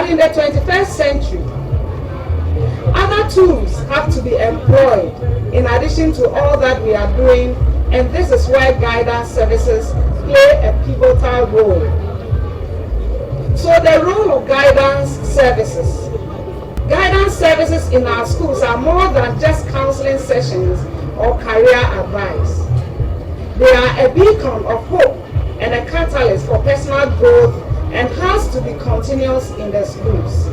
But in the 21st century, other tools have to be employed in addition to all that we are doing, and this is where guidance services play a pivotal role. So the role of guidance services. Guidance services in our schools are more than just counseling sessions or career advice. They are a beacon of hope and a catalyst for personal growth, and has to be continuous in the schools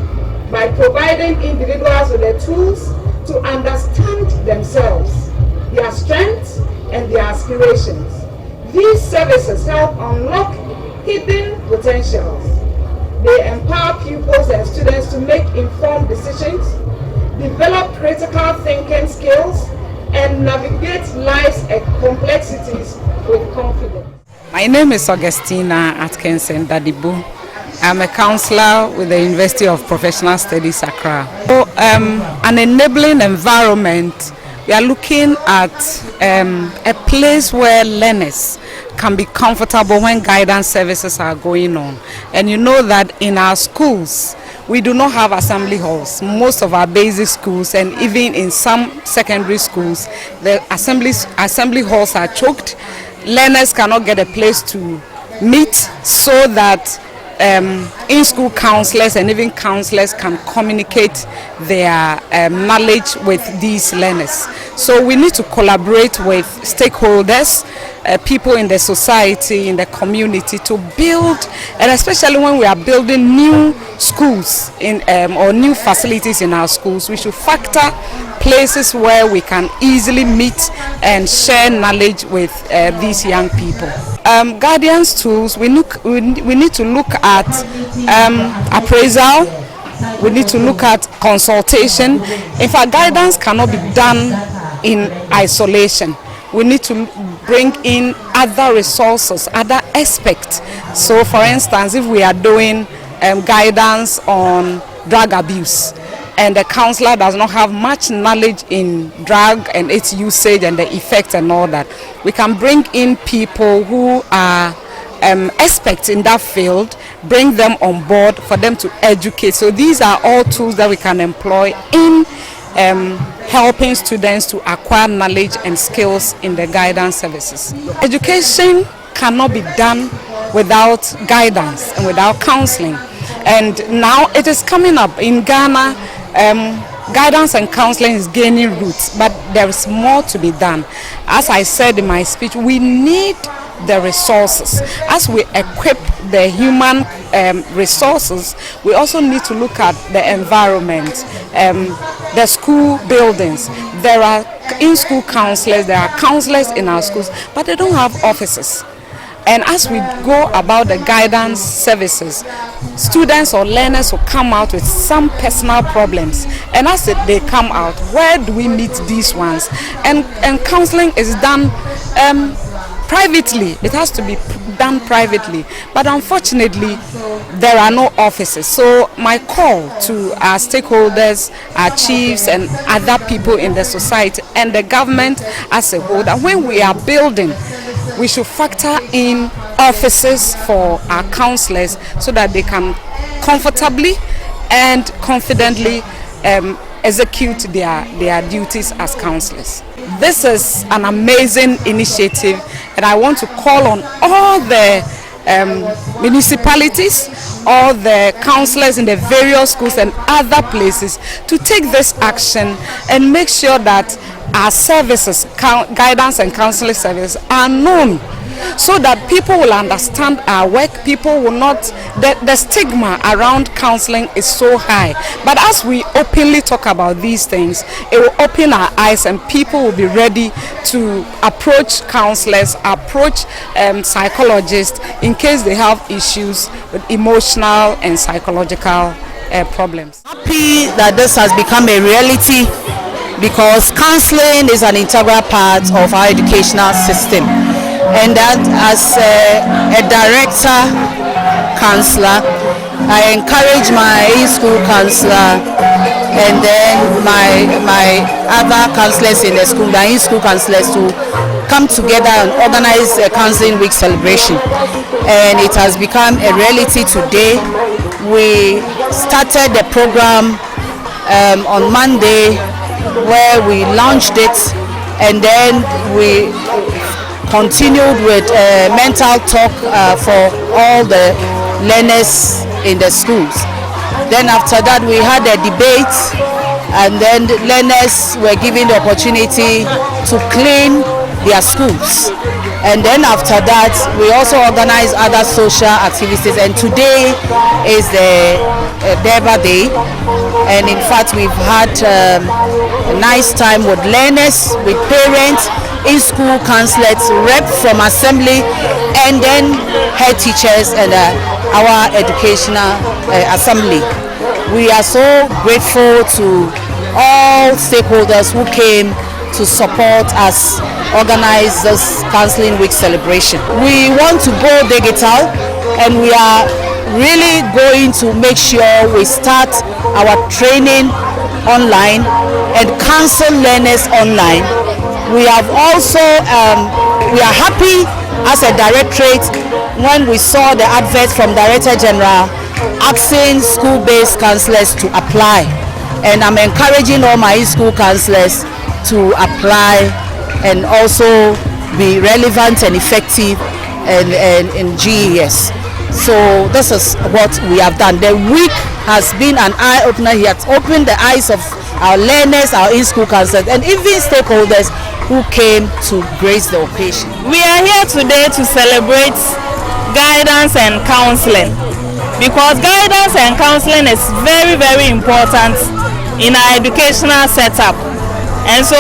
by providing individuals with the tools to understand themselves, their strengths and their aspirations. These services help unlock hidden potentials. They empower pupils and students to make informed decisions, develop critical thinking skills, and navigate life's complexities with confidence. My name is Augustina Atkinson Dadibu. I'm a counselor with the University of Professional Studies, Accra. So, an enabling environment, we are looking at a place where learners can be comfortable when guidance services are going on. And you know that in our schools, we do not have assembly halls. Most of our basic schools and even in some secondary schools, the assembly halls are choked. Learners cannot get a place to meet, so that in-school counselors and even counselors can communicate their knowledge with these learners. So we need to collaborate with stakeholders, people in the society, in the community, to build, and especially when we are building new schools or new facilities in our schools, we should factor places where we can easily meet and share knowledge with these young people. Guidance tools, we need to look at appraisal, we need to look at consultation. In fact, guidance cannot be done in isolation. We need to bring in other resources, other aspects. So for instance, if we are doing guidance on drug abuse, and the counselor does not have much knowledge in drug and its usage and the effects and all that, we can bring in people who are experts in that field, bring them on board for them to educate. So these are all tools that we can employ in helping students to acquire knowledge and skills in the guidance services. Education cannot be done without guidance and without counseling. And now it is coming up in Ghana. Guidance and counseling is gaining roots, but there is more to be done. As I said in my speech, we need the resources. As we equip the human resources, we also need to look at the environment, the school buildings. There are in-school counselors, there are counselors in our schools, but they don't have offices. And as we go about the guidance services, students or learners will come out with some personal problems. And as they come out, where do we meet these ones? And counseling is done privately. It has to be done privately. But unfortunately, there are no offices. So my call to our stakeholders, our chiefs and other people in the society and the government as a whole, that when we are building, we should factor in offices for our counselors so that they can comfortably and confidently execute their duties as counselors. This is an amazing initiative, and I want to call on all the municipalities, all the counselors in the various schools and other places to take this action and make sure that our services, guidance and counseling services, are known, so that people will understand our work. People will not, the stigma around counseling is so high. But as we openly talk about these things, it will open our eyes, and people will be ready to approach counselors, approach psychologists in case they have issues with emotional and psychological problems. Happy that this has become a reality, because counseling is an integral part of our educational system, and that as a director counselor, I encourage my in-school counselor and then my other counselors in the school, the in-school counselors, to come together and organize a counseling week celebration, and it has become a reality today. we started the program on Monday, where we launched it, and then we continued with mental talk for all the learners in the schools. Then after that we had a debate, and then the learners were given the opportunity to clean their schools. And then after that we also organized other social activities, and today is the Deba Day, and in fact we've had a nice time with learners, with parents, in-school counselors, rep from assembly, and then head teachers and our educational assembly. We are so grateful to all stakeholders who came to support us organize this Counseling Week celebration. We want to go digital, and we are really going to make sure we start our training online and counsel learners online. We have also, we are happy as a directorate when we saw the advert from Director General asking school-based counselors to apply. And I'm encouraging all my school counselors to apply and also be relevant and effective in GES. So this is what we have done. The week has been an eye-opener. He has opened the eyes of our learners, our in-school counselors, and even stakeholders who came to grace the occasion. We are here today to celebrate guidance and counseling, because guidance and counseling is very, very important in our educational setup. And so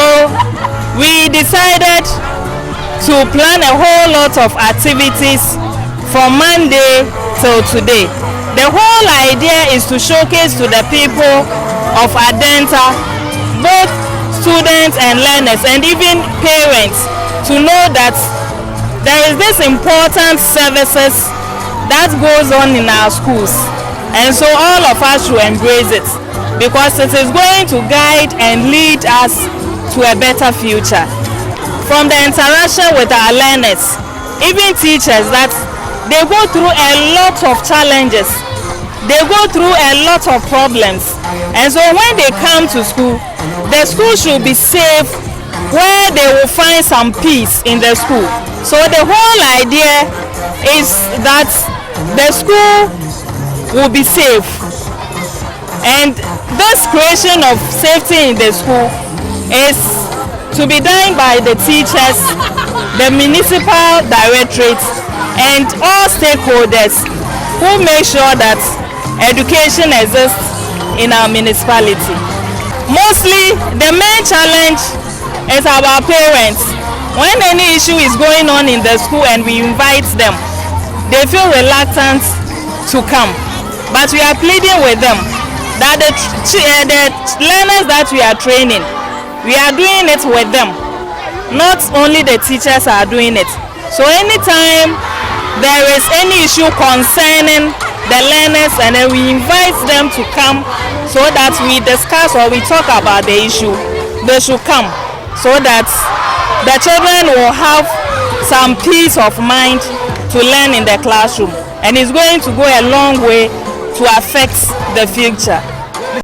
we decided to plan a whole lot of activities from Monday till today. The whole idea is to showcase to the people of Adenta, both students and learners and even parents, to know that there is this important services that goes on in our schools, and so all of us should embrace it, because it is going to guide and lead us to a better future. From the interaction with our learners, even teachers, that they go through a lot of challenges, they go through a lot of problems, and so when they come to school, the school should be safe, where they will find some peace in the school. So the whole idea is that the school will be safe, and this creation of safety in the school is to be done by the teachers, the municipal directorates, and all stakeholders who make sure that education exists in our municipality. Mostly the main challenge is our parents. When any issue is going on in the school and we invite them, they feel reluctant to come. But we are pleading with them that the learners that we are training, we are doing it with them. Not only the teachers are doing it. So anytime there is any issue concerning the learners, and then we invite them to come so that we discuss or we talk about the issue, they should come so that the children will have some peace of mind to learn in the classroom, and it's going to go a long way to affect the future.